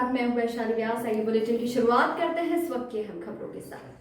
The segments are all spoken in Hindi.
साथ मैं हूं वैशाली व्यास। आइए बुलेटिन की शुरुआत करते हैं इस वक्त की अहम खबरों के साथ।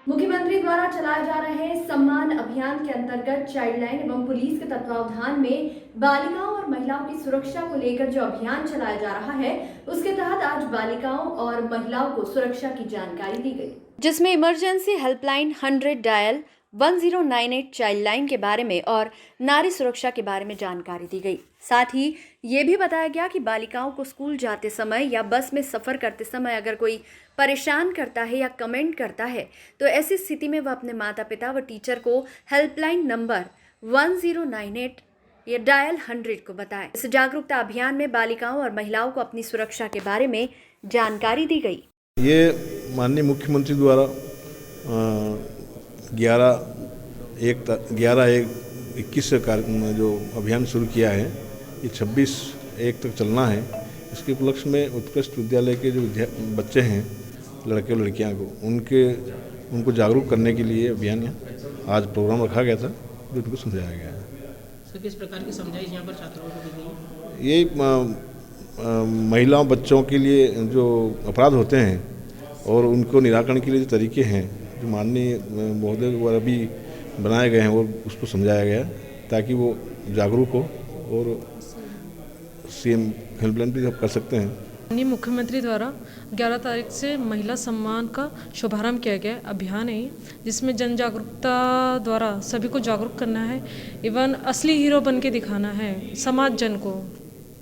मुख्यमंत्री द्वारा चलाए जा रहे सम्मान अभियान के अंतर्गत चाइल्ड लाइन एवं पुलिस के तत्वावधान में बालिकाओं और महिलाओं की सुरक्षा को लेकर जो अभियान चलाया जा रहा है, उसके तहत आज बालिकाओं और महिलाओं को सुरक्षा की जानकारी दी गई, जिसमें emergency helpline 100 dial 1098 child line के बारे में और नारी सुरक्षा के बारे में जानकारी दी गई। साथ ही ये भी बताया गया कि बालिकाओं को स्कूल जाते समय या बस में सफ़र करते समय अगर कोई परेशान करता है या कमेंट करता है तो ऐसी स्थिति में वह अपने माता पिता व टीचर को हेल्पलाइन नंबर 1098 या डायल 100 को बताएं। इस जागरूकता अभियान में बालिकाओं और महिलाओं को अपनी सुरक्षा के बारे में जानकारी दी गई। ये माननीय मुख्यमंत्री द्वारा 11/1/21 से जो अभियान शुरू किया है, ये 26/1 तक चलना है। इसके उपलक्ष्य में उत्कृष्ट विद्यालय के जो बच्चे हैं, लड़के और लड़कियां को उनको जागरूक करने के लिए अभियान आज प्रोग्राम रखा गया था, जो उनको समझाया गया है। सर, किस प्रकार की समझाइश यहाँ पर छात्रों को दी गई? ये महिलाओं बच्चों के लिए जो अपराध होते हैं और उनको निराकरण के लिए जो तरीके हैं, जो माननीय महोदय द्वारा भी बनाए गए हैं, और उसको समझाया गया ताकि वो जागरूक हो और सीएम हेल्पलाइन भी कर सकते हैं। माननीय मुख्यमंत्री द्वारा 11 तारीख से महिला सम्मान का शुभारंभ किया गया अभियान है, जिसमें जन जागरूकता द्वारा सभी को जागरूक करना है, इवन असली हीरो बन के दिखाना है समाज जन को,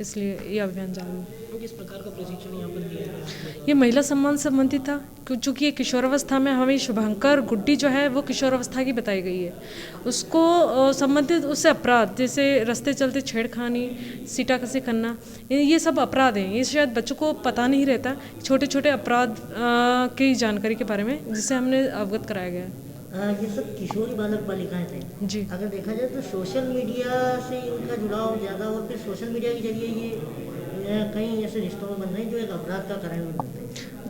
इसलिए ये अभियान चालू है। किस प्रकार का प्रशिक्षण यहाँ पर दिया गया? ये महिला सम्मान संबंधित था, क्योंकि ये किशोरावस्था में हमें शुभंकर गुड्डी जो है वो किशोरावस्था की बताई गई है। उसको संबंधित उससे अपराध जैसे रास्ते चलते छेड़खानी, सीटा कसी करना, ये सब अपराध हैं। ये शायद बच्चों को पता नहीं रहता, छोटे छोटे अपराध की जानकारी के बारे में, जिससे हमने अवगत कराया गया है। ये सब किशोरी बालक बालिकाएं थे जी। अगर देखा जाए तो सोशल मीडिया से इनका जुड़ाव ज़्यादा, और फिर सोशल मीडिया के जरिए ये कई ऐसे रिश्तों में बन रहे हैं जो एक अपराध का कारण बन रहे हैं।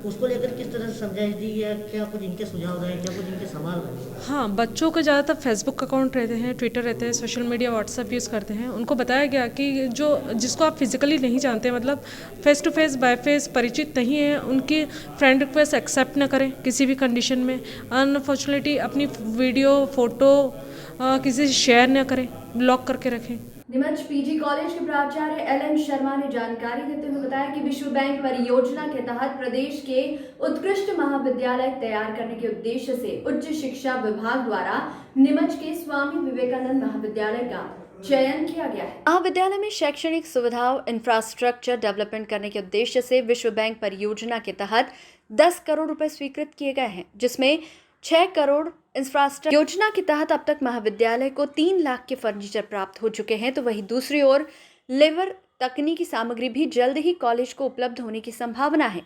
उसको लेकर किस तरह से समझाइश दी, या क्या कुछ इनके सुझाव रहे, क्या कुछ इनके सवाल रहे? हाँ, बच्चों के ज़्यादातर फेसबुक अकाउंट रहते हैं, ट्विटर रहते हैं, सोशल मीडिया व्हाट्सएप यूज़ करते हैं। उनको बताया गया कि जिसको आप फिजिकली नहीं जानते, मतलब face to face by face परिचित नहीं है, उनकी फ्रेंड रिक्वेस्ट एक्सेप्ट ना करें किसी भी कंडीशन में। अनफॉर्चुनेटली अपनी वीडियो फोटो किसी से शेयर ना करें, ब्लॉक करके रखें। नीमच पीजी कॉलेज के प्राचार्य एल.एन. शर्मा ने जानकारी देते हुए बताया कि विश्व बैंक परियोजना के तहत प्रदेश के उत्कृष्ट महाविद्यालय तैयार करने के उद्देश्य से उच्च शिक्षा विभाग द्वारा नीमच के स्वामी विवेकानंद महाविद्यालय का चयन किया गया है। महाविद्यालय में शैक्षणिक सुविधाओं, इंफ्रास्ट्रक्चर डेवलपमेंट करने के उद्देश्य से विश्व बैंक परियोजना के तहत 10 करोड़ रुपए स्वीकृत किए गए हैं, जिसमें 6 करोड़ इंफ्रास्ट्रक्चर योजना के तहत अब तक महाविद्यालय को 3 लाख के फर्नीचर प्राप्त हो चुके हैं। तो वहीं दूसरी ओर लेबर तकनीकी सामग्री भी जल्द ही कॉलेज को उपलब्ध होने की संभावना है।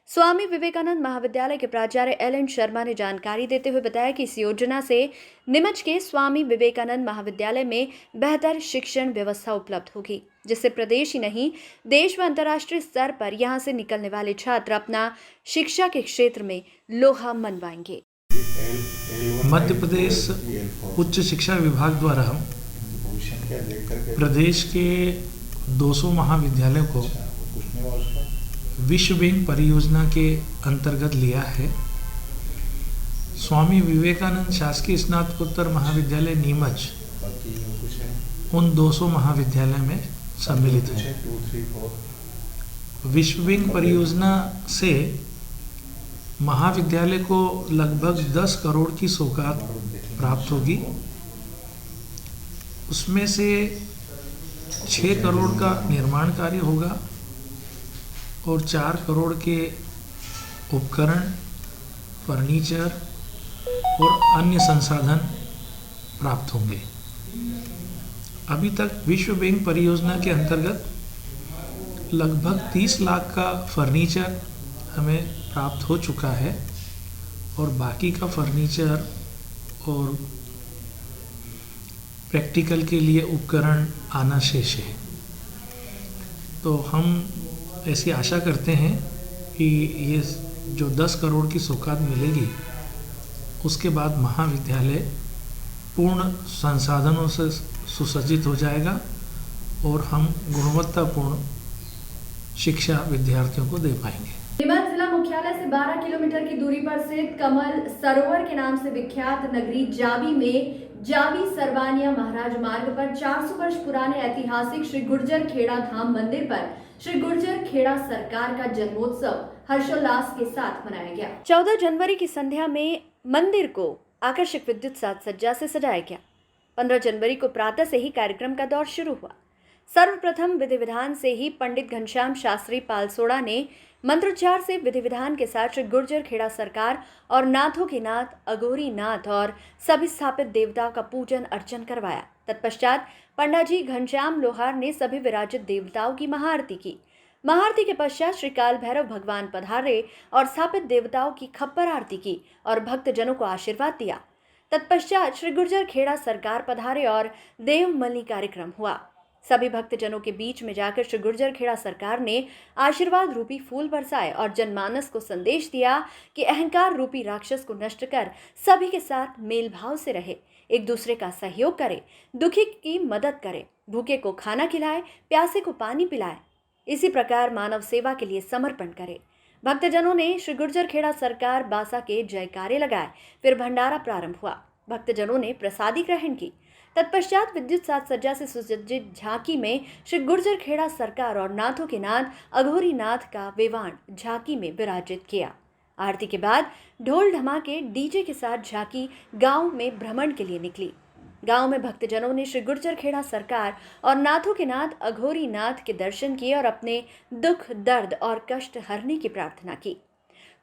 स्वामी विवेकानंद महाविद्यालय के प्राचार्य एल.एन. शर्मा ने जानकारी देते हुए बताया कि इस योजना से नीमच के स्वामी विवेकानंद महाविद्यालय में बेहतर शिक्षण व्यवस्था उपलब्ध होगी, जिससे प्रदेश ही नहीं देश व अंतर्राष्ट्रीय स्तर पर यहां से निकलने वाले छात्र अपना शिक्षा के क्षेत्र में लोहा मनवाएंगे। मध्य प्रदेश उच्च शिक्षा विभाग द्वारा प्रदेश के 200 महाविद्यालयों को विश्व बैंक परियोजना के अंतर्गत लिया है। स्वामी विवेकानंद शासकीय स्नातकोत्तर महाविद्यालय नीमच उन 200 महाविद्यालय में सम्मिलित है। विश्व बैंक परियोजना से महाविद्यालय को लगभग 10 करोड़ की सौगात प्राप्त होगी। उसमें से 6 करोड़ का निर्माण कार्य होगा और 4 करोड़ के उपकरण, फर्नीचर और अन्य संसाधन प्राप्त होंगे। अभी तक विश्व बैंक परियोजना के अंतर्गत लगभग 30 लाख का फर्नीचर हमें प्राप्त हो चुका है और बाकी का फर्नीचर और प्रैक्टिकल के लिए उपकरण आना शेष है। तो हम ऐसी आशा करते हैं कि ये जो 10 करोड़ की सौगात मिलेगी, उसके बाद महाविद्यालय पूर्ण संसाधनों से सुसज्जित हो जाएगा और हम गुणवत्तापूर्ण शिक्षा विद्यार्थियों को दे पाएंगे। नीमच जिला मुख्यालय से 12 किलोमीटर की दूरी पर स्थित कमल सरोवर के नाम से विख्यात नगरी जावी में जावी सरवानिया महाराज मार्ग पर 400 वर्ष पुराने ऐतिहासिक श्री गुर्जर खेड़ा धाम मंदिर पर श्री गुर्जर खेड़ा सरकार का जन्मोत्सव हर्षोल्लास के साथ मनाया गया। 14 जनवरी की संध्या में मंदिर को आकर्षक विद्युत साज सज्जा से सजाया गया। 15 जनवरी को प्रातः से ही कार्यक्रम का दौर शुरू हुआ। सर्वप्रथम विधि विधान से ही पंडित घनश्याम शास्त्री पालसोड़ा ने मंत्रोच्चार से विधि विधान के साथ श्री गुर्जर खेड़ा सरकार और नाथों के नाथ अघोरी नाथ और सभी स्थापित देवताओं का पूजन अर्चन करवाया। तत्पश्चात पंडाजी घनश्याम लोहार ने सभी विराजित देवताओं की महाआरती की। महाआरती के पश्चात श्री काल भैरव भगवान पधारे और स्थापित देवताओं की खप्पर आरती की और भक्तजनों को आशीर्वाद दिया। तत्पश्चात श्री गुर्जर खेड़ा सरकार पधारे और देवमलि कार्यक्रम हुआ। सभी भक्तजनों के बीच में जाकर श्री गुर्जर खेड़ा सरकार ने आशीर्वाद रूपी फूल बरसाए और जनमानस को संदेश दिया कि अहंकार रूपी राक्षस को नष्ट कर सभी के साथ मेल भाव से रहे, एक दूसरे का सहयोग करे, दुखी की मदद करे, भूखे को खाना खिलाए, प्यासे को पानी पिलाए, इसी प्रकार मानव सेवा के लिए समर्पण करे। भक्तजनों ने श्री गुर्जर खेड़ा सरकार बासा के जयकारे लगाए। फिर भंडारा प्रारंभ हुआ। भक्तजनों ने प्रसादी ग्रहण की। तत्पश्चात विद्युत साज सज्जा से सुसज्जित झांकी में श्री गुर्जर खेड़ा सरकार और नाथों के नाथ अघोरी नाथ का विवाण झांकी में विराजित किया। आरती के बाद ढोल ढमाके डीजे के साथ झांकी गांव में भ्रमण के लिए निकली। गांव में भक्तजनों ने श्री गुर्जर खेड़ा सरकार और नाथों के नाथ अघोरी नाथ के दर्शन किए और अपने दुख दर्द और कष्ट हरने की प्रार्थना की।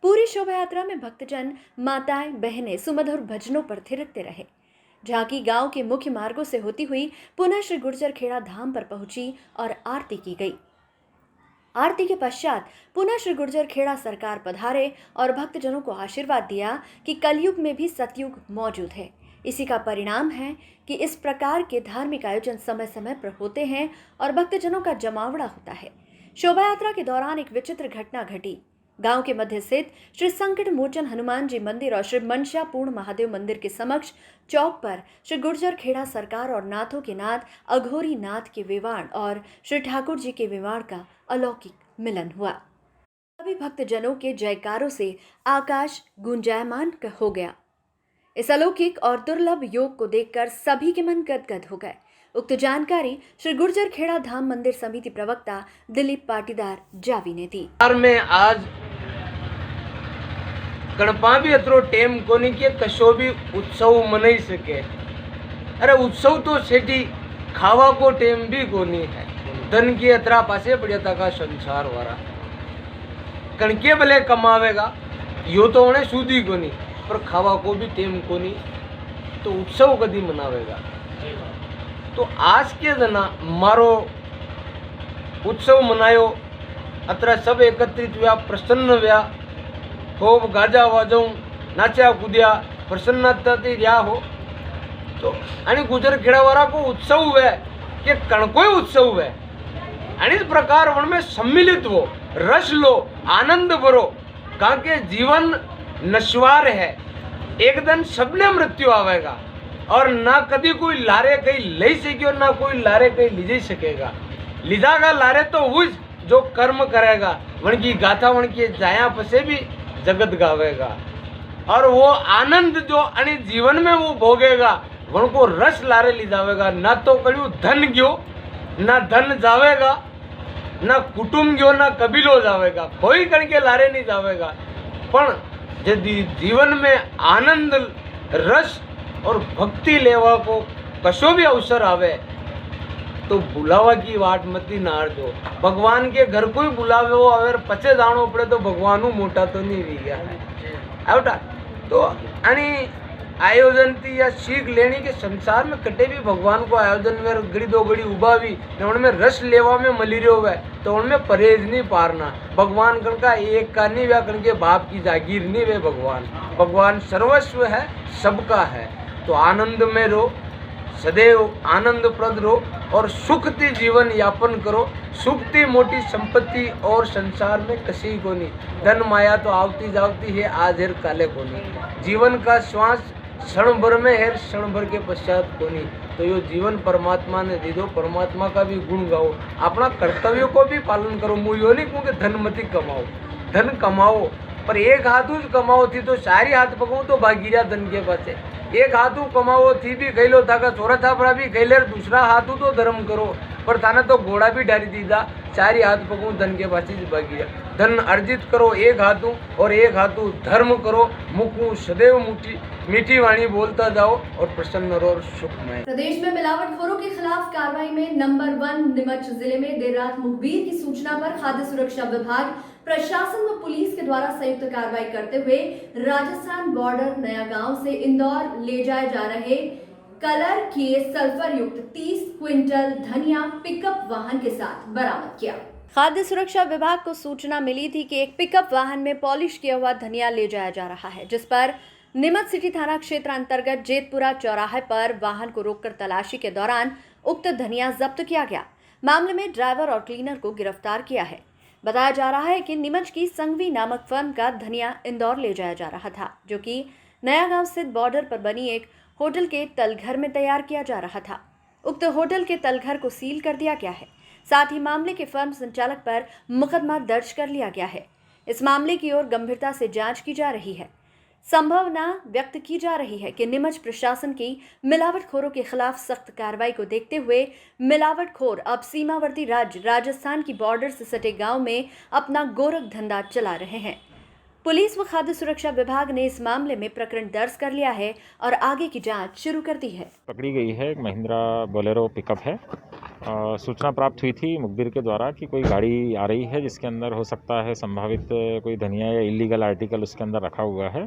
पूरी शोभा यात्रा में भक्तजन, माताएं, बहनें सुमधुर भजनों पर थिरकते रहे। झांकी गांव के मुख्य मार्गों से होती हुई पुनः श्री गुर्जर खेड़ा धाम पर पहुंची और आरती की गई। आरती के पश्चात पुनः श्री गुर्जर खेड़ा सरकार पधारे और भक्तजनों को आशीर्वाद दिया कि कलयुग में भी सतयुग मौजूद है। इसी का परिणाम है कि इस प्रकार के धार्मिक आयोजन समय समय पर होते हैं और भक्तजनों का जमावड़ा होता है। शोभा यात्रा के दौरान एक विचित्र घटना घटी। गांव के मध्य स्थित श्री संकट मोचन हनुमान जी मंदिर और श्री मनशा पूर्ण महादेव मंदिर के समक्ष चौक पर श्री गुर्जर खेड़ा सरकार और नाथों के नाथ अघोरी नाथ के विवाण और श्री ठाकुर जी के विवाण का अलौकिक मिलन हुआ। सभी भक्तजनों के जयकारों से आकाश गुंजायमान हो गया। इस अलौकिक और दुर्लभ योग को देखकर सभी के मन गदगद हो गए। उक्त जानकारी श्री गुर्जर खेड़ा धाम मंदिर समिति प्रवक्ता दिलीप पाटीदार जावी ने दी। में आज गणपा भी अतरो टेम कोनी के कशो भी उत्सव मनाई सके। अरे उत्सव तो सेठी खावा को टेम भी कोनी है। धन की अतरा पासे बढ़िया का संसार वारा कणके भले कमावेगा यो तो उन्हें सूदी कोनी, पर खावा को भी टेम कोनी तो उत्सव कदी मनावेगा। तो आज के जना मारो उत्सव मनायो, अत्र सब एकत्रित हुआ, प्रसन्न हुआ, खूब गाजा वाजों नाचा कूद्या, प्रसन्नता थी रहा हो। तो आणि गुजर खेड़ावारा को उत्सव हुआ कि कणकोय उत्सव हुआ। आणि इस प्रकार उनमें सम्मिलित हो, रस लो, आनंद भरो, कहा के जीवन नश्वार है, एक दिन सबने मृत्यु आवेगा और ना कभी कोई लारे कहीं ले सके और ना कोई लारे कहीं लीजे सकेगा। लीजागा लारे तो उस जो कर्म करेगा, वन की गाथा वन की जाया पसे भी जगत गावेगा और वो आनंद जो अनि जीवन में वो भोगेगा वन को रस लारे ली जावेगा। ना तो कड़ियो धन गयो, ना धन जावेगा, ना कुटुंब गयो, ना कबीलो जावेगा, कोई कण के लारे नहीं जावेगा। पण यदि जीवन में आनंद, रस और भक्ति लेवा को कशो भी अवसर आवे तो बुलावा की वाट मती नार दो। भगवान के घर को ही बुलावे हो अगर पचे जानो पड़े तो भगवान मोटा तो नहीं रही गया है आवटा। तो आणि आयोजन थी या सीख लेनी के संसार में कटे भी भगवान को आयोजन में घड़ी दो घड़ी उबावी उनमें रस लेवा में मली रहो हुआ तो उनमें परहेज नहीं पारना। भगवान कण का एक का नहीं व्या कण के बाप की जागीर नहीं वे भगवान सर्वस्व है, सबका है। तो आनंद में रहो, सदैव आनंद प्रद रहो और सुखती जीवन यापन करो। सुखती मोटी संपत्ति और संसार में कसी को नहीं। धन माया तो आवती जावती है, आज है काले को नहीं। जीवन का श्वास क्षण भर में है, क्षण भर के पश्चात कोनी। तो यो जीवन परमात्मा ने दे दो, परमात्मा का भी गुण गाओ, अपना कर्तव्यों को भी पालन करो। मुँह यो नहीं कहूँ कि धन मती कमाओ, धन कमाओ, पर एक हाथू ज कमाओ थी तो सारी हाथ पकाऊँ तो भागीरा धन के पासे। एक हाथू कमाओ थी भी कह लो था का छोरा थापड़ा भी कह ले, दूसरा हाथू तो धर्म करो, पर थाने तो घोड़ा भी डाली दीदा, सारी हाथ पकाऊँ धन के पासे भागीरा। धन अर्जित करो एक हाथू और एक हाथू धर्म करो, मुखू सदैव मीठी वाणी बोलता जाओ और प्रसन्न रहो और सुखमय। प्रदेश में मिलावटखोरों के खिलाफ कार्रवाई में नंबर 1 नीमच जिले में देर रात मुखबिर की सूचना पर खाद्य सुरक्षा विभाग, प्रशासन व पुलिस के द्वारा संयुक्त कार्रवाई करते हुए राजस्थान बॉर्डर नया गांव से इंदौर ले जाए जा रहे कलर किए सल्फर युक्त 30 क्विंटल धनिया पिकअप वाहन के साथ बरामद किया। खाद्य सुरक्षा विभाग को सूचना मिली थी कि एक पिकअप वाहन में पॉलिश किया हुआ धनिया ले जाया जा रहा है, जिस पर नीमच सिटी थाना क्षेत्र अंतर्गत जेतपुरा चौराहे पर वाहन को रोककर तलाशी के दौरान उक्त धनिया जब्त किया गया। मामले में ड्राइवर और क्लीनर को गिरफ्तार किया है। बताया जा रहा है कि नीमच की संघवी नामक फर्म का धनिया इंदौर ले जाया जा रहा था, जो कि नया गांव स्थित बॉर्डर पर बनी एक होटल के तलघर में तैयार किया जा रहा था। उक्त होटल के तलघर को सील कर दिया गया है। साथ ही मामले के फर्म संचालक पर मुकदमा दर्ज कर लिया गया है। इस मामले की ओर गंभीरता से जांच की जा रही है। संभावना व्यक्त की जा रही है कि नीमच प्रशासन की मिलावटखोरों के खिलाफ सख्त कार्रवाई को देखते हुए मिलावटखोर अब सीमावर्ती राज्य राजस्थान की बॉर्डर से सटे गांव में अपना गोरख धंधा चला रहे हैं। पुलिस व खाद्य सुरक्षा विभाग ने इस मामले में प्रकरण दर्ज कर लिया है और आगे की जांच शुरू कर दी है। पकड़ी गई है एक महिंद्रा बोलेरो पिकअप है। सूचना प्राप्त हुई थी मुखबिर के द्वारा कि कोई गाड़ी आ रही है जिसके अंदर हो सकता है संभावित कोई धनिया या इलीगल आर्टिकल उसके अंदर रखा हुआ है।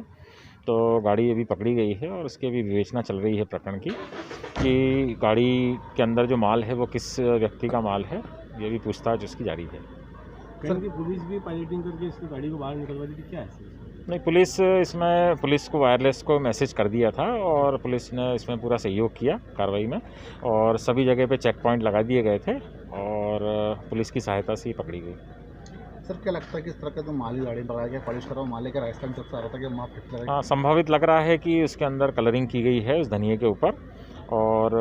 तो गाड़ी अभी पकड़ी गई है और उसकी अभी विवेचना चल रही है प्रकरण की, कि गाड़ी के अंदर जो माल है वो किस व्यक्ति का माल है, ये भी पूछताछ उसकी जारी है। सर की पुलिस भी पायलटिंग करके इसकी गाड़ी को बाहर निकलवा दी थी, क्या है? नहीं, पुलिस को वायरलेस को मैसेज कर दिया था और पुलिस ने इसमें पूरा सहयोग किया कार्रवाई में, और सभी जगह पे चेक पॉइंट लगा दिए गए थे और पुलिस की सहायता से ही पकड़ी गई। सर क्या लगता है कि इस तरह का जो माल गाड़ी लगाया गया, पॉलिश करा माल लेकर राजस्थान तक से आ रहा था, कि वहाँ फिट हाँ, संभावित लग रहा है कि उसके अंदर कलरिंग की गई है उस धनिये के ऊपर, और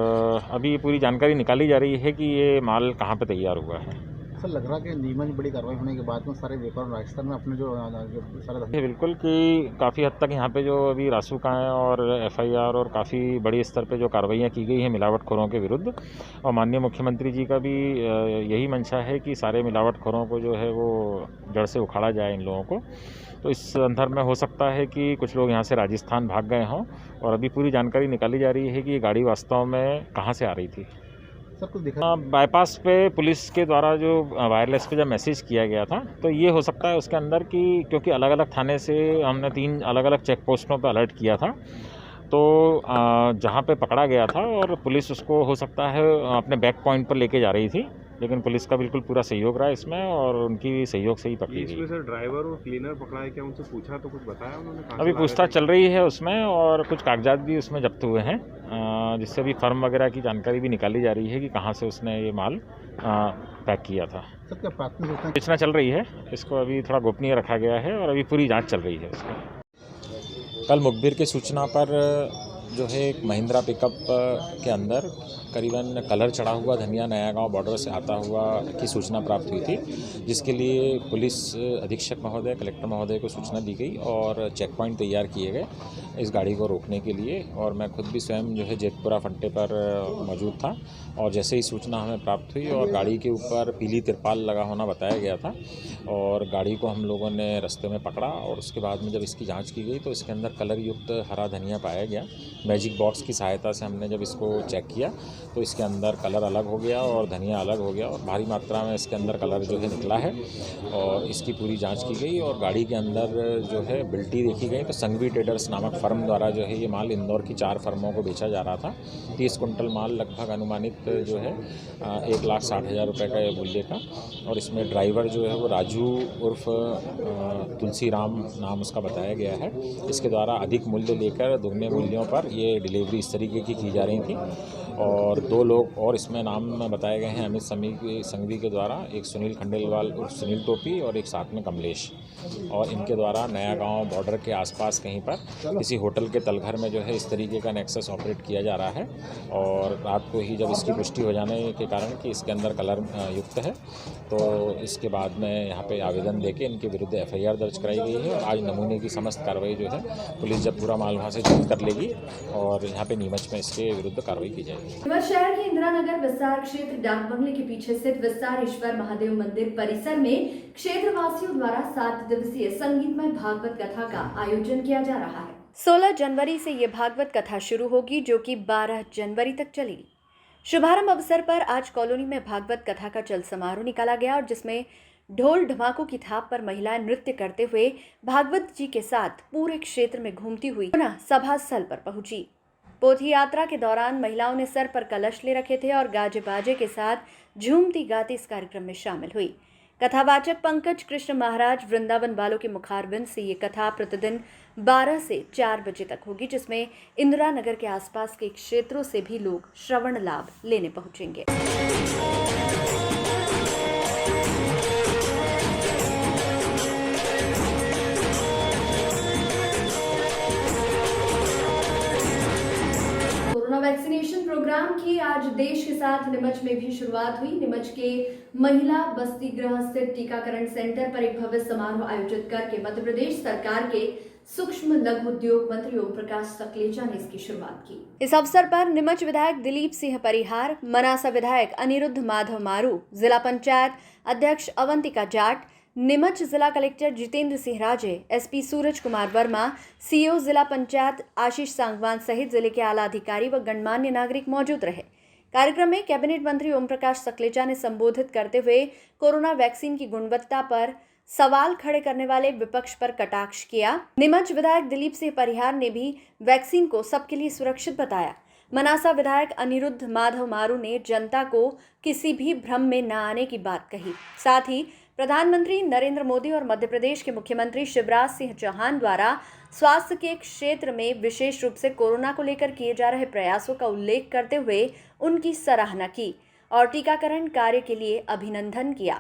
अभी पूरी जानकारी निकाली जा रही है कि ये माल कहाँ पे तैयार हुआ है। सर लग रहा है कि नीमच बड़ी कार्रवाई होने के बाद में सारे व्यापार राजस्थान में अपने जो सारे बिल्कुल कि काफ़ी हद तक यहाँ पे जो अभी रासुकाएँ और FIR और काफ़ी बड़ी स्तर पे जो कार्रवाइयाँ की गई हैं मिलावटखोरों के विरुद्ध, और माननीय मुख्यमंत्री जी का भी यही मंशा है कि सारे मिलावटखोरों को जो है वो जड़ से उखाड़ा जाए इन लोगों को। तो इस संदर्भ में हो सकता है कि कुछ लोग यहाँ से राजस्थान भाग गए हों, और अभी पूरी जानकारी निकाली जा रही है कि ये गाड़ी वास्तव में कहाँ से आ रही थी। सर कुछ दिखा बाईपास पे पुलिस के द्वारा जो वायरलेस पे जब मैसेज किया गया था, तो ये हो सकता है उसके अंदर कि क्योंकि अलग अलग थाने से हमने 3 अलग अलग चेक पोस्टों पे अलर्ट किया था, तो जहाँ पे पकड़ा गया था और पुलिस उसको हो सकता है अपने बैक पॉइंट पर लेके जा रही थी, लेकिन पुलिस का बिल्कुल पूरा सहयोग रहा इसमें और उनकी सहयोग से ही पकड़ी गई। इसमें सर ड्राइवर और क्लीनर पकड़ा है, क्या उनसे पूछा तो कुछ बताया उन्होंने? अभी पूछताछ चल रही है उसमें, और कुछ कागजात भी उसमें जब्त हुए हैं, जिससे अभी फर्म वगैरह की जानकारी भी निकाली जा रही है कि कहाँ से उसने ये माल पैक किया था। सर क्या प्राथमिक सूचना सूचना चल रही है, इसको अभी थोड़ा गोपनीय रखा गया है और अभी पूरी जांच चल रही है उसकी। कल मुखबिर की सूचना पर जो है एक महिंद्रा पिकअप के अंदर करीबन कलर चढ़ा हुआ धनिया नया गांव बॉर्डर से आता हुआ की सूचना प्राप्त हुई थी, जिसके लिए पुलिस अधीक्षक महोदय, कलेक्टर महोदय को सूचना दी गई और चेक पॉइंट तैयार किए गए इस गाड़ी को रोकने के लिए। और मैं खुद भी स्वयं जो है जेतपुरा फट्टे पर मौजूद था, और जैसे ही सूचना हमें प्राप्त हुई और गाड़ी के ऊपर पीली तिरपाल लगा होना बताया गया था, और गाड़ी को हम लोगों ने रास्ते में पकड़ा, और उसके बाद में जब इसकी जाँच की गई तो इसके अंदर कलर युक्त हरा धनिया पाया गया। मैजिक बॉक्स की सहायता से हमने जब इसको चेक किया तो इसके अंदर कलर अलग हो गया और धनिया अलग हो गया, और भारी मात्रा में इसके अंदर कलर जो है निकला है, और इसकी पूरी जांच की गई। और गाड़ी के अंदर जो है बिल्टी देखी गई तो संघवी ट्रेडर्स नामक फर्म द्वारा जो है ये माल इंदौर की 4 फर्मों को बेचा जा रहा था। 30 कुंटल माल लगभग अनुमानित जो है 1,60,000 रुपये का मूल्य का, और इसमें ड्राइवर जो है वो राजू उर्फ तुलसी राम नाम उसका बताया गया है। इसके द्वारा अधिक मूल्य लेकर दुगने मूल्यों पर ये डिलीवरी इस तरीके की जा रही थी, और और 2 लोग और इसमें नाम बताए गए हैं अमित संघवी के द्वारा, एक सुनील खंडेलवाल और सुनील टोपी और एक साथ में कमलेश, और इनके द्वारा नया गांव बॉर्डर के आसपास कहीं पर किसी होटल के तलघर में जो है इस तरीके का नेक्सस ऑपरेट किया जा रहा है। और रात को ही जब इसकी पुष्टि हो जाने के कारण कि इसके अंदर कलर युक्त है, तो इसके बाद में यहाँ पे आवेदन देके इनके विरुद्ध FIR दर्ज कराई गई है। और आज नमूने की समस्त कार्रवाई जो है पुलिस जब पूरा माल वहाँ से जब्त कर लेगी और यहाँ पे नीमच में इसके विरुद्ध कार्रवाई की जाएगी। नीमच शहर के इंदिरा नगर विस्तार क्षेत्र डाक बंगले के पीछे स्थित विस्तारेश्वर महादेव मंदिर परिसर में क्षेत्रवासियों द्वारा 7 दिवसीय संगीतमय भागवत कथा का आयोजन किया जा रहा है। 16 जनवरी से ये भागवत कथा शुरू होगी, जो कि 12 जनवरी तक चलेगी। शुभारंभ अवसर पर आज कॉलोनी में भागवत कथा का चल समारोह निकाला गया, और जिसमें ढोल ढमाकों की थाप पर महिलाएं नृत्य करते हुए भागवत जी के साथ पूरे क्षेत्र में घूमती हुई पुनः सभा स्थल पर पहुंची। पोथी यात्रा के दौरान महिलाओं ने सर पर कलश ले रखे थे और गाजे बाजे के साथ झूमती गाती इस कार्यक्रम में शामिल हुई। कथावाचक पंकज कृष्ण महाराज वृंदावन वालों के मुखारबिंद से ये कथा प्रतिदिन 12 से 4 बजे तक होगी, जिसमें इंदिरा नगर के आसपास के क्षेत्रों से भी लोग श्रवण लाभ लेने पहुंचेंगे। कोरोना वैक्सीनेशन प्रोग्राम की आज देश के साथ नीमच में भी शुरुआत हुई। नीमच के महिला बस्ती गृह स्थित टीकाकरण सेंटर पर एक भव्य समारोह आयोजित करके मध्य प्रदेश सरकार के सूक्ष्म लघु उद्योग मंत्री ओम प्रकाश सकलेचा ने इसकी शुरुआत की। इस अवसर पर नीमच विधायक दिलीप सिंह परिहार, मनासा विधायक अनिरुद्ध माधव मारू, जिला पंचायत अध्यक्ष अवंतिका जाट, नीमच जिला कलेक्टर जितेंद्र सिंह राजे, SP सूरज कुमार वर्मा, CO जिला पंचायत आशीष सांगवान सहित जिले के आला अधिकारी व गणमान्य नागरिक मौजूद रहे। कार्यक्रम में कैबिनेट मंत्री ओम प्रकाश सकलेचा ने संबोधित करते हुए कोरोना वैक्सीन की गुणवत्ता पर सवाल खड़े करने वाले विपक्ष पर कटाक्ष किया। नीमच विधायक दिलीप सिंह परिहार ने भी वैक्सीन को सबके लिए सुरक्षित बताया। मनासा विधायक अनिरुद्ध माधव मारू ने जनता को किसी भी भ्रम में न आने की बात कही। साथ ही प्रधानमंत्री नरेंद्र मोदी और मध्य प्रदेश के मुख्यमंत्री शिवराज सिंह चौहान द्वारा स्वास्थ्य के क्षेत्र में विशेष रूप से कोरोना को लेकर किए जा रहे प्रयासों का उल्लेख करते हुए उनकी सराहना की और टीकाकरण कार्य के लिए अभिनंदन किया।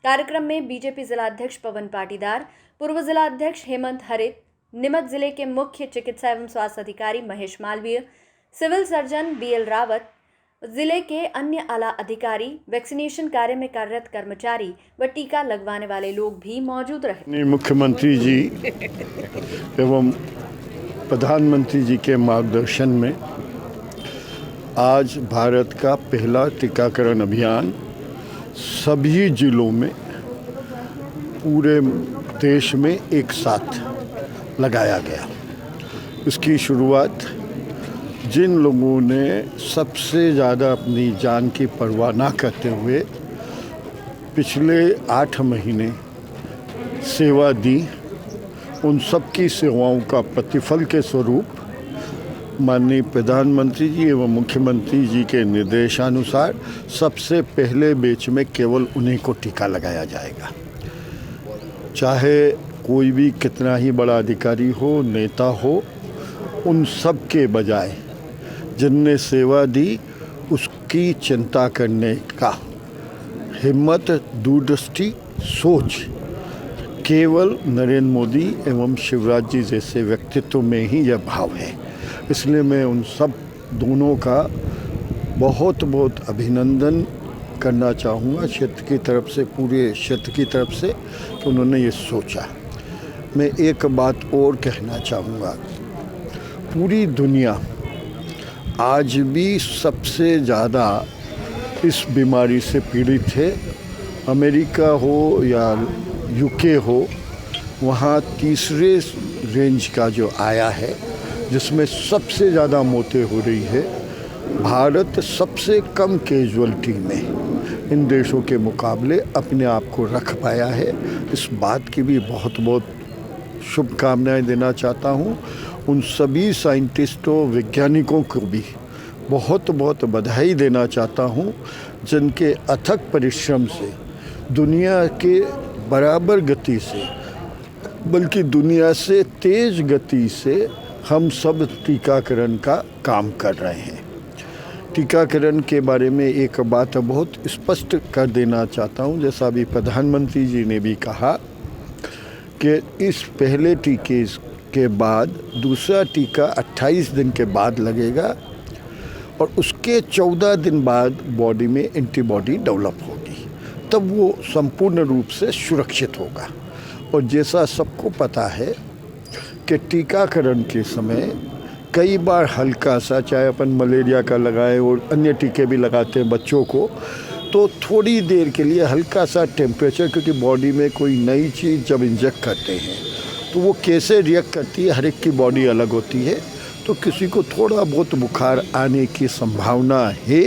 कार्यक्रम में बीजेपी जिला अध्यक्ष पवन पाटीदार, पूर्व जिला अध्यक्ष हेमंत हरित, नीमच जिले के मुख्य चिकित्सा एवं स्वास्थ्य अधिकारी Mahesh Malviya, civil surgeon BL Rawat, जिले के अन्य आला अधिकारी, वैक्सीनेशन कार्य में कार्यरत कर्मचारी व टीका लगवाने वाले लोग भी मौजूद रहे। मुख्यमंत्री जी एवं प्रधानमंत्री जी के मार्गदर्शन में आज भारत का पहला टीकाकरण अभियान सभी जिलों में पूरे देश में एक साथ लगाया गया। इसकी शुरुआत जिन लोगों ने सबसे ज़्यादा अपनी जान की परवाह ना करते हुए पिछले 8 महीने सेवा दी, उन सब की सेवाओं का प्रतिफल के स्वरूप माननीय प्रधानमंत्री जी एवं मुख्यमंत्री जी के निर्देशानुसार सबसे पहले बैच में केवल उन्हीं को टीका लगाया जाएगा। चाहे कोई भी कितना ही बड़ा अधिकारी हो, नेता हो, उन सब के बजाय जिनने सेवा दी उसकी चिंता करने का हिम्मत, दूरदृष्टि, सोच केवल नरेंद्र मोदी एवं शिवराज जी जैसे व्यक्तित्व में ही यह भाव है। इसलिए मैं उन सब दोनों का बहुत बहुत अभिनंदन करना चाहूँगा क्षेत्र की तरफ से, पूरे क्षेत्र की तरफ से, कि उन्होंने ये सोचा। मैं एक बात और कहना चाहूँगा, पूरी दुनिया आज भी सबसे ज़्यादा इस बीमारी से पीड़ित है। अमेरिका हो या UK हो, वहाँ तीसरे रेंज का जो आया है जिसमें सबसे ज़्यादा मौतें हो रही है। भारत सबसे कम कैजुअलिटी में इन देशों के मुकाबले अपने आप को रख पाया है। इस बात की भी बहुत बहुत शुभकामनाएं देना चाहता हूँ। उन सभी साइंटिस्टों, वैज्ञानिकों को भी बहुत बहुत बधाई देना चाहता हूँ जिनके अथक परिश्रम से दुनिया के बराबर गति से, बल्कि दुनिया से तेज़ गति से हम सब टीकाकरण का काम कर रहे हैं। टीकाकरण के बारे में एक बात बहुत स्पष्ट कर देना चाहता हूं, जैसा अभी प्रधानमंत्री जी ने भी कहा कि इस पहले टीके के बाद दूसरा टीका 28 दिन के बाद लगेगा और उसके 14 दिन बाद बॉडी में एंटीबॉडी डेवलप होगी, तब वो संपूर्ण रूप से सुरक्षित होगा। और जैसा सबको पता है कि टीकाकरण के समय कई बार हल्का सा, चाहे अपन मलेरिया का लगाएं और अन्य टीके भी लगाते हैं बच्चों को, तो थोड़ी देर के लिए हल्का सा टेम्परेचर, क्योंकि बॉडी में कोई नई चीज़ जब इंजेक्ट करते हैं तो वो कैसे रिएक्ट करती है, हर एक की बॉडी अलग होती है। तो किसी को थोड़ा बहुत बुखार आने की संभावना है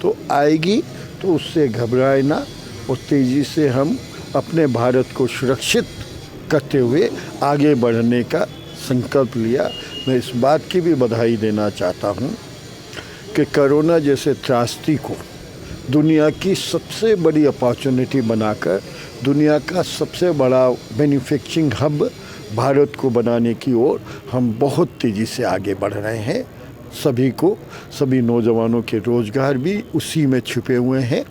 तो आएगी, तो उससे घबराए ना और तेज़ी से हम अपने भारत को सुरक्षित करते हुए आगे बढ़ने का संकल्प लिया। मैं इस बात की भी बधाई देना चाहता हूँ कि कोरोना जैसे त्रासदी को दुनिया की सबसे बड़ी अपॉर्चुनिटी बनाकर दुनिया का सबसे बड़ा मैन्युफैक्चरिंग हब भारत को बनाने की ओर हम बहुत तेज़ी से आगे बढ़ रहे हैं। सभी नौजवानों के रोज़गार भी उसी में छुपे हुए हैं।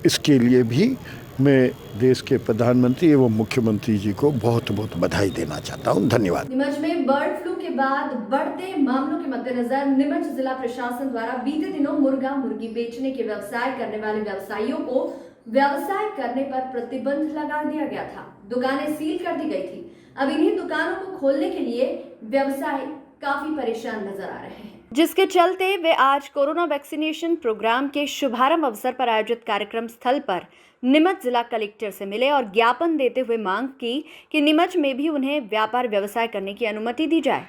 इसके लिए भी मैं देश के प्रधानमंत्री एवं मुख्यमंत्री जी को बहुत बहुत बधाई देना चाहता हूं। धन्यवाद। नीमच में बर्ड फ्लू के बाद बढ़ते मामलों के मद्देनजर नीमच जिला प्रशासन द्वारा बीते दिनों मुर्गा मुर्गी बेचने के व्यवसाय करने वाले व्यवसायियों को व्यवसाय करने पर प्रतिबंध लगा दिया गया था। दुकानें सील कर दी गई थी। अब इन्हीं दुकानों को खोलने के लिए व्यवसायी काफी परेशान नजर आ रहे हैं, जिसके चलते वे आज कोरोना वैक्सीनेशन प्रोग्राम के शुभारंभ अवसर पर आयोजित कार्यक्रम स्थल पर नीमच जिला कलेक्टर से मिले और ज्ञापन देते हुए मांग की कि नीमच में भी उन्हें व्यापार व्यवसाय करने की अनुमति दी जाए।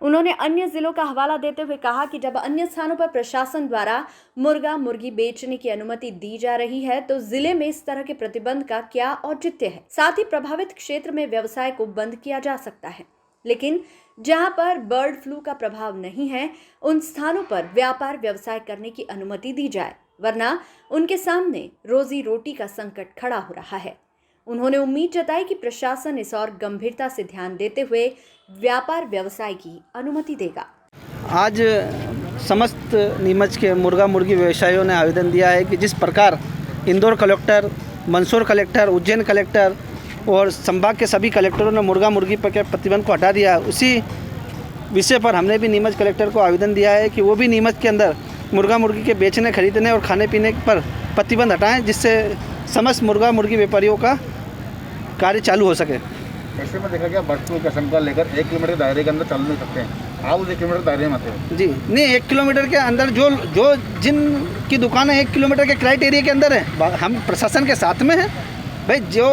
उन्होंने अन्य जिलों का हवाला देते हुए कहा कि जब अन्य स्थानों पर प्रशासन द्वारा मुर्गा मुर्गी बेचने की अनुमति दी जा रही है तो जिले में इस तरह के प्रतिबंध का क्या औचित्य है। साथ ही प्रभावित क्षेत्र में व्यवसाय को बंद किया जा सकता है, लेकिन जहां पर बर्ड फ्लू का प्रभाव नहीं है उन स्थानों पर व्यापार व्यवसाय करने की अनुमति दी जाए, वरना उनके सामने रोजी रोटी का संकट खड़ा हो रहा है। उन्होंने उम्मीद जताई कि प्रशासन इस और गंभीरता से ध्यान देते हुए व्यापार व्यवसाय की अनुमति देगा। आज समस्त नीमच के मुर्गा मुर्गी व्यवसायियों ने आवेदन दिया है कि जिस प्रकार Indore collector, Mandsaur collector, Ujjain collector और संभाग के सभी कलेक्टरों ने मुर्गा मुर्गी पर के प्रतिबंध को हटा दिया, उसी विषय पर हमने भी नीमच कलेक्टर को आवेदन दिया है कि वो भी नीमच के अंदर मुर्गा मुर्गी के बेचने, खरीदने और खाने पीने पर प्रतिबंध हटाएं, जिससे समस्त मुर्गा मुर्गी व्यापारियों का कार्य चालू हो सके। ऐसे में देखा गया बर्ड फ्लू का शंका लेकर 1 किलोमीटर के दायरे के अंदर चल नहीं सकते हैं, आप उस 1 किलोमीटर दायरे में आते हैं? जी नहीं, 1 किलोमीटर के अंदर जो जिन की दुकानें 1 किलोमीटर के क्राइटेरिया के अंदर है, हम प्रशासन के साथ में हैं भाई। जो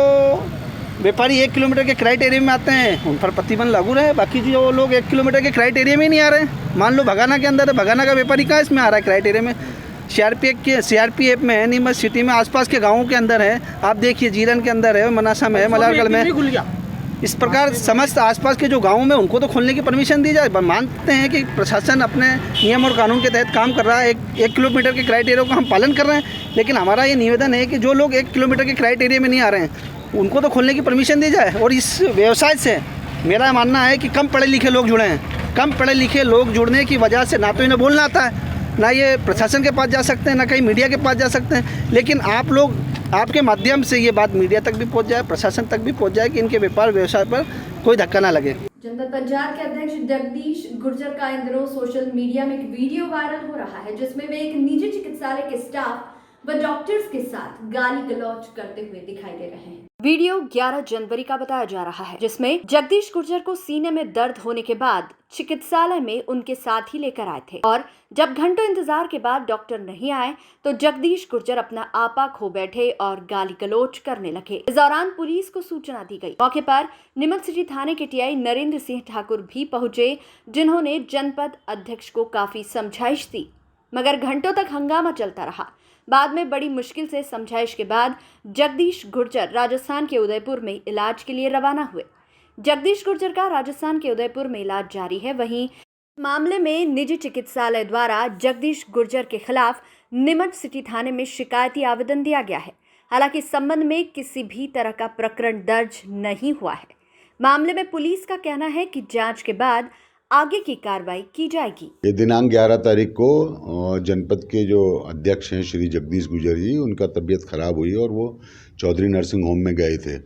व्यापारी 1 किलोमीटर के क्राइटेरिया में आते हैं उन पर प्रतिबंध लागू रहे, बाकी जो लोग 1 किलोमीटर के क्राइटेरिया में ही नहीं आ रहे हैं, मान लो भगाना के अंदर है, भगाना का व्यापारी कहाँ इसमें आ रहा है क्राइटेरिया में? सीआरपीएफ में है, नीमच सिटी में, आसपास के गाँवों के अंदर है, आप देखिए जीरन के अंदर है, मनासा में है, मलारगढ़ में। इस प्रकार समस्त आसपास के जो गाँवों में उनको तो खोलने की परमिशन दी जाए। मानते हैं कि प्रशासन अपने नियम और कानून के तहत काम कर रहा है, 1 किलोमीटर के क्राइटेरिया का हम पालन कर रहे हैं, लेकिन हमारा ये निवेदन है कि जो लोग 1 किलोमीटर के क्राइटेरिया में नहीं आ रहे हैं उनको तो खोलने की परमिशन दी जाए। और इस व्यवसाय से मेरा मानना है कि कम पढ़े लिखे लोग जुड़े हैं। कम पढ़े लिखे लोग जुड़ने की वजह से ना तो इन्हें बोलना आता है, ना ये प्रशासन के पास जा सकते हैं, ना कहीं मीडिया के पास जा सकते हैं। लेकिन आप लोग, आपके माध्यम से ये बात मीडिया तक भी पहुंच जाए, प्रशासन तक भी पहुंच जाए कि इनके व्यापार व्यवसाय पर कोई धक्का ना लगे। जनपद पंचायत के अध्यक्ष जगदीश गुर्जर का इन दिनों सोशल मीडिया में एक वीडियो वायरल हो रहा है, जिसमें वे एक निजी चिकित्सालय के स्टाफ व डॉक्टर्स के साथ गाली गलौज करते हुए दिखाई दे रहे हैं। वीडियो 11 जनवरी का बताया जा रहा है, जिसमें जगदीश गुर्जर को सीने में दर्द होने के बाद चिकित्सालय में उनके साथ ही लेकर आए थे और जब घंटों इंतजार के बाद डॉक्टर नहीं आए तो जगदीश गुर्जर अपना आपा खो बैठे और गाली गलौज करने लगे। इस दौरान पुलिस को सूचना दी गई। मौके पर नीमच सिटी थाने के टीआई नरेंद्र सिंह ठाकुर भी पहुंचे, जिन्होंने जनपद अध्यक्ष को काफी समझाइश दी, मगर घंटों तक हंगामा चलता रहा। बाद में बड़ी मुश्किल से समझाइश के बाद जगदीश गुर्जर राजस्थान के उदयपुर में इलाज के लिए रवाना हुए। जगदीश गुर्जर का राजस्थान के उदयपुर में इलाज जारी है। वहीं मामले में निजी चिकित्सालय द्वारा जगदीश गुर्जर के खिलाफ नीमच सिटी थाने में शिकायती आवेदन दिया गया है। हालांकि इस संबंध में किसी भी तरह का प्रकरण दर्ज नहीं हुआ है। मामले में पुलिस का कहना है कि जांच के बाद आगे की कार्रवाई की जाएगी। ये दिनांक 11 तारीख को जनपद के जो अध्यक्ष हैं श्री जगदीश गुजर जी, उनका तबीयत खराब हुई और वो चौधरी नर्सिंग होम में गए थे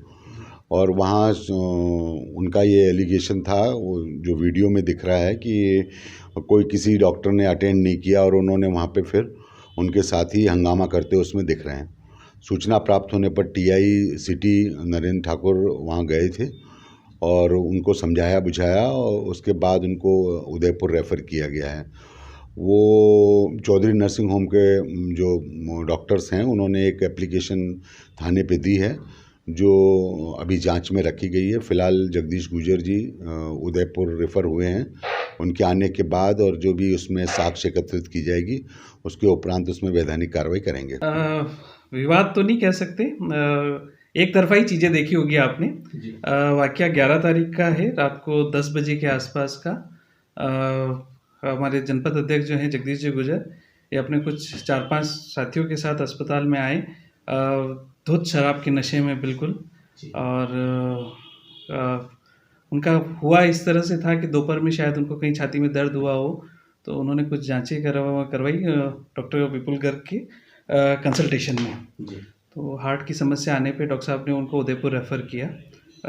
और वहाँ उनका ये एलिगेशन था, वो जो वीडियो में दिख रहा है कि कोई किसी डॉक्टर ने अटेंड नहीं किया और उन्होंने वहाँ पे फिर उनके साथ ही हंगामा करते उसमें दिख रहे हैं। सूचना प्राप्त होने पर टीआई सिटी नरेंद्र ठाकुर वहाँ गए थे और उनको समझाया बुझाया और उसके बाद उनको उदयपुर रेफ़र किया गया है। वो चौधरी नर्सिंग होम के जो डॉक्टर्स हैं उन्होंने एक एप्लीकेशन थाने पे दी है जो अभी जांच में रखी गई है। फ़िलहाल जगदीश गुजर जी उदयपुर रेफ़र हुए हैं। उनके आने के बाद और जो भी उसमें साक्ष्य एकत्रित की जाएगी उसके उपरांत उसमें वैधानिक कार्रवाई करेंगे। विवाद तो नहीं कह सकते, एक तरफा ही चीज़ें देखी होगी आपने। वाकया 11 तारीख का है, रात को 10 बजे के आसपास का। हमारे जनपद अध्यक्ष जो हैं जगदीश जी गुजर, ये अपने कुछ 4-5 साथियों के साथ अस्पताल में आए धुत शराब के नशे में बिल्कुल। और उनका हुआ इस तरह से था कि दोपहर में शायद उनको कहीं छाती में दर्द हुआ हो, तो उन्होंने कुछ जांचें करवाई डॉक्टर विपुल गर्ग के कंसल्टेशन में। तो हार्ट की समस्या आने पे डॉक्टर साहब ने उनको उदयपुर रेफ़र किया।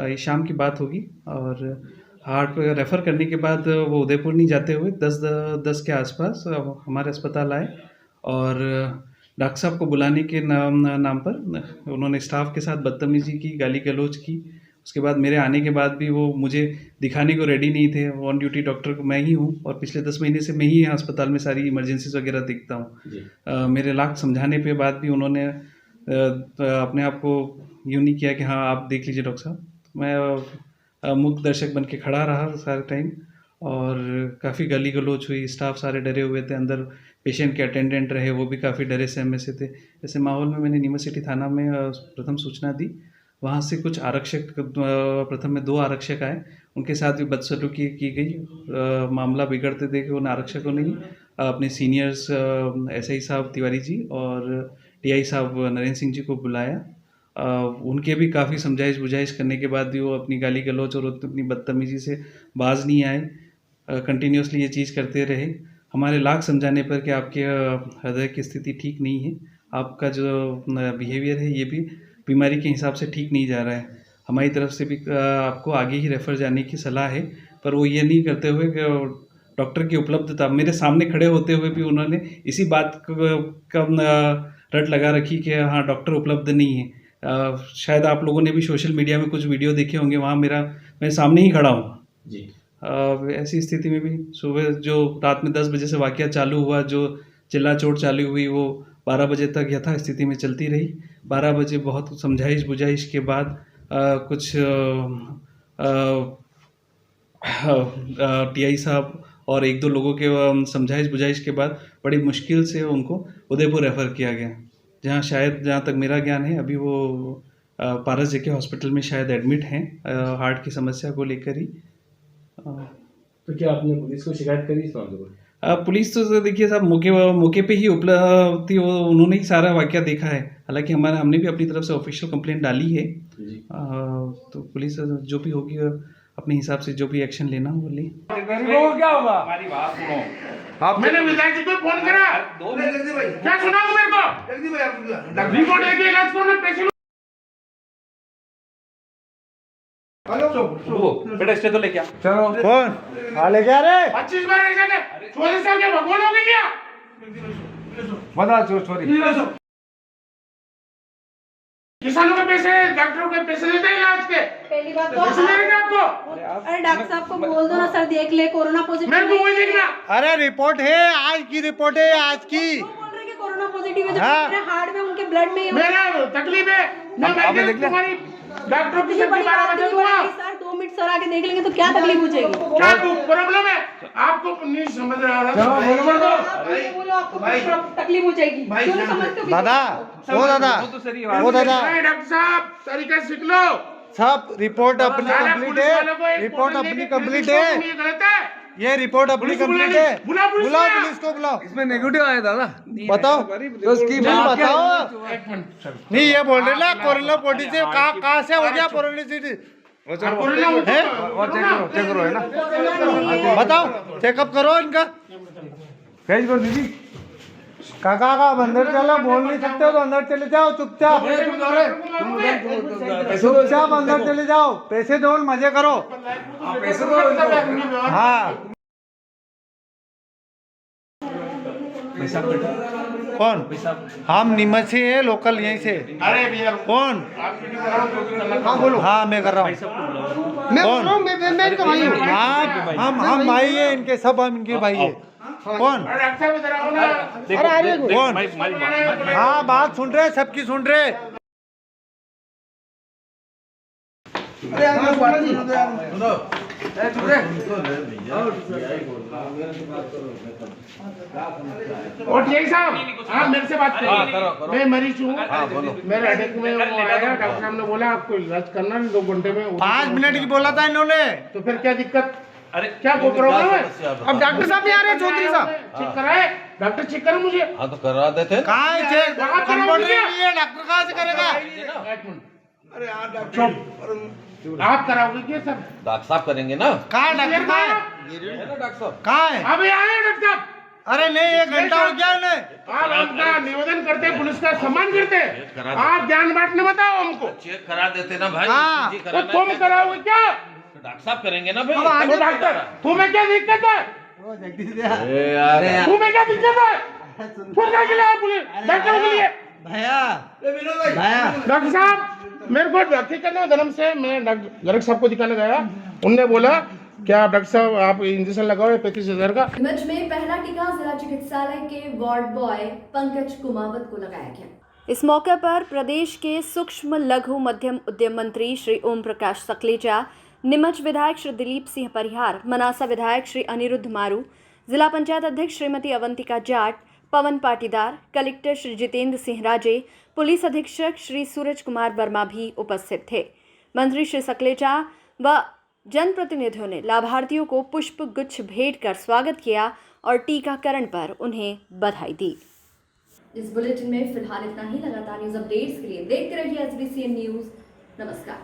ये शाम की बात होगी और हार्ट पे रेफ़र करने के बाद वो उदयपुर नहीं जाते हुए 10 के आसपास हमारे अस्पताल आए और डॉक्टर साहब को बुलाने के नाम पर उन्होंने स्टाफ के साथ बदतमीजी की, गाली गलौज की। उसके बाद मेरे आने के बाद भी वो मुझे दिखाने को रेडी नहीं थे। ऑन ड्यूटी डॉक्टर को मैं ही हूँ और पिछले 10 महीने से मैं ही यहाँ अस्पताल में सारी इमरजेंसीज वगैरह देखता हूँ। मेरे लाख समझाने पे बाद भी उन्होंने अपने आप को यूँ नहीं किया कि हाँ आप देख लीजिए डॉक्टर साहब। मैं मुख्य दर्शक बन के खड़ा रहा सारे टाइम और काफ़ी गाली गलौज हुई। स्टाफ सारे डरे हुए थे, अंदर पेशेंट के अटेंडेंट रहे वो भी काफ़ी डरे सहमे से थे। ऐसे माहौल में मैंने यूनिवर्सिटी थाना में प्रथम सूचना दी। वहाँ से कुछ आरक्षक, प्रथम में 2 आरक्षक आए, उनके साथ भी बदसलूकी की गई। मामला बिगड़ते देखे उन आरक्षकों ने अपने सीनियर्स एसआई साहब तिवारी जी और टीआई साहब नरेंद्र सिंह जी को बुलाया। उनके भी काफ़ी समझाइश बुझाइश करने के बाद भी वो अपनी गाली गलौज और अपनी बदतमीजी से बाज नहीं आए। कंटिन्यूसली ये चीज़ करते रहे। हमारे लाख समझाने पर कि आपके हृदय की स्थिति ठीक नहीं है, आपका जो बिहेवियर है ये भी बीमारी के हिसाब से ठीक नहीं जा रहा है। हमारी तरफ से भी आपको आगे ही रेफ़र जाने की सलाह है, पर वो ये नहीं करते हुए कि डॉक्टर की उपलब्धता मेरे सामने खड़े होते हुए भी उन्होंने इसी बात का रट लगा रखी कि हाँ डॉक्टर उपलब्ध नहीं है। शायद आप लोगों ने भी सोशल मीडिया में कुछ वीडियो देखे होंगे, वहाँ मैं सामने ही खड़ा हूँ जी। ऐसी स्थिति में भी सुबह जो रात में 10 बजे से वाक़या चालू हुआ, जो चिल्ला चोट चालू हुई वो 12 बजे तक यथा स्थिति में चलती रही। 12 बजे बहुत समझाइश बुझाइश के बाद कुछ टीआई साहब और 1-2 लोगों के समझाइश बुझाइश के बाद बड़ी मुश्किल से उनको उदयपुर रेफ़र किया गया, जहाँ शायद जहाँ तक मेरा ज्ञान है अभी वो पारस जेके हॉस्पिटल में शायद एडमिट हैं हार्ट की समस्या को लेकर ही। तो क्या आपने पुलिस को शिकायत करी इस मामले पर? पुलिस तो देखिए साहब मौके पे ही उपलब्ध थी, उन्होंने ही सारा वाक़या देखा है। हालांकि हमने भी अपनी तरफ से ऑफिशियल कंप्लेंट डाली है। तो पुलिस जो भी होगी अपने हिसाब से जो भी एक्शन लेना वो ले। क्या होगा? हमारी बात सुनो। मैंने विधायक जी को फोन करा, क्या सुना मेरे को? रिपोर्ट लेके इलाज करो ना पेशेंट। बेटा स्टे तो लेके आ। चलो कौन ले जा रहे? 25 बार ऐसा है, 24 साल के भगवान हो गए क्या? बता सॉरी। किसानों के पैसे, डॉक्टरों के पैसे देते हैं इलाज के। पहली बात तो पैसे देंगे आपको। अरे डॉक्टर साहब को बोल दो ना सर, देख ले कोरोना पॉजिटिव। मेरे को वही देखना। अरे रिपोर्ट है, आज की रिपोर्ट है, आज की। बोल रहे कि कोरोना पॉजिटिव है, तो मेरे हार्ट में उनके ब्लड में मेरा तकलीफ है। मैं तुम्हारी डॉक्टर की 12 बजे दूंगा। सर 2 मिनट सर आके देख लेंगे तो क्या तकलीफ हो जाएगी? क्या प्रॉब्लम है आपको? नहीं समझ रहा। बोलो आपको तकलीफ हो जाएगी, क्यों नहीं समझते हो? दादा वो दादा डॉक्टर साहब तरीका सीख लो। सब रिपोर्ट अपनी कंप्लीट है, रिपोर्ट अपनी कंप्लीट है, ये रिपोर्ट अपनी कंप्लीट है। बुलाओ पुलिस को, बुलाओ। इसमें नेगेटिव आया दादा, बताओ तो उसकी बताओ। नहीं ये बोल रहे ना कोरोना पॉजिटिव कहाँ से हो गया? कोरोना चेक करो है ना, बताओ चेकअप करो इनका। भेज करो दीदी। काका का अंदर चलो, बोल नहीं सकते हो तो अंदर चले जाओ चुपचाप, चुपचाप अंदर चले जाओ, पैसे दो मजे करो, पैसे दो। हाँ कौन? हम नीमच से है, लोकल यहीं से। अरे भैया कौन? हाँ बोलो। हाँ मैं कर रहा हूँ। मैं इनका भाई हूँ। हाँ हम भाई है इनके, सब हम इनके भाई है। कौन? कौन? हाँ बात सुन रहे, सबकी सुन रहे। और यही साहब आप मेरे से बात करें। मैं मरीज हूँ, मेरे हेडेक में डॉक्टर साहब ने बोला आपको इलाज करना 2 घंटे में। 5 मिनट की बोला था इन्होंने। तो फिर क्या दिक्कत? अरे क्या कोई प्रॉब्लम है? अब डॉक्टर साहब नहीं आ रहे, चौधरी साहब चेक कराए, डॉक्टर चेक करे मुझे। हाँ तो करा देते। कहाँ है चेक? कंपाउंडर नहीं है, डॉक्टर कहाँ से करेगा? अरे डॉक्टर आप कराओगे क्या सर? डॉक्टर साहब करेंगे ना। कहाँ डॉक्टर कहाँ है? डॉक्टर साहब कहाँ है? अभी आए डॉक्टर साहब। अरे नहीं 1 घंटा हो गया उन्हें। आप उनका निवेदन करते, पुलिस का सम्मान करते, आप ज्ञान बांटने बताओ हमको। चेक करा देते ना भाई। हाँ तो तुम कराओगे क्या? डॉक्टर साहब करेंगे ना भाई। डॉक्टर तुम्हें क्या दिक्कत है? तुम्हें क्या दिक्कत है? पुलिस के लिए आप पुलिस डॉक्टर के लिए भैया डॉक्टर साहब मेरे को हकीकत में धर्म से मैं गर्ग साहब को दिखाने गया, उनने बोला क्या डॉक्टर साहब आप इंजेक्शन लगाओ 35,000 का। नीमच में पहला टीका जिला चिकित्सालय के वार्ड बॉय पंकज कुमावत को लगाया गया। इस मौके पर प्रदेश के सूक्ष्म लघु मध्यम उद्यम मंत्री श्री ओम प्रकाश सकलेचा, नीमच विधायक श्री दिलीप सिंह परिहार, मनासा विधायक श्री अनिरुद्ध मारू, जिला पंचायत अध्यक्ष श्रीमती अवंतिका जाट, पवन पाटीदार, कलेक्टर श्री जितेंद्र सिंह राजे, पुलिस अधीक्षक श्री सूरज कुमार वर्मा भी उपस्थित थे। मंत्री श्री सकलेचा व जनप्रतिनिधियों ने लाभार्थियों को पुष्प गुच्छ भेंट कर स्वागत किया और टीकाकरण पर उन्हें बधाई दी। इस बुलेटिन में फिलहाल इतना ही। लगातार न्यूज अपडेट्स के लिए देखते रहिए SBCN न्यूज। नमस्कार।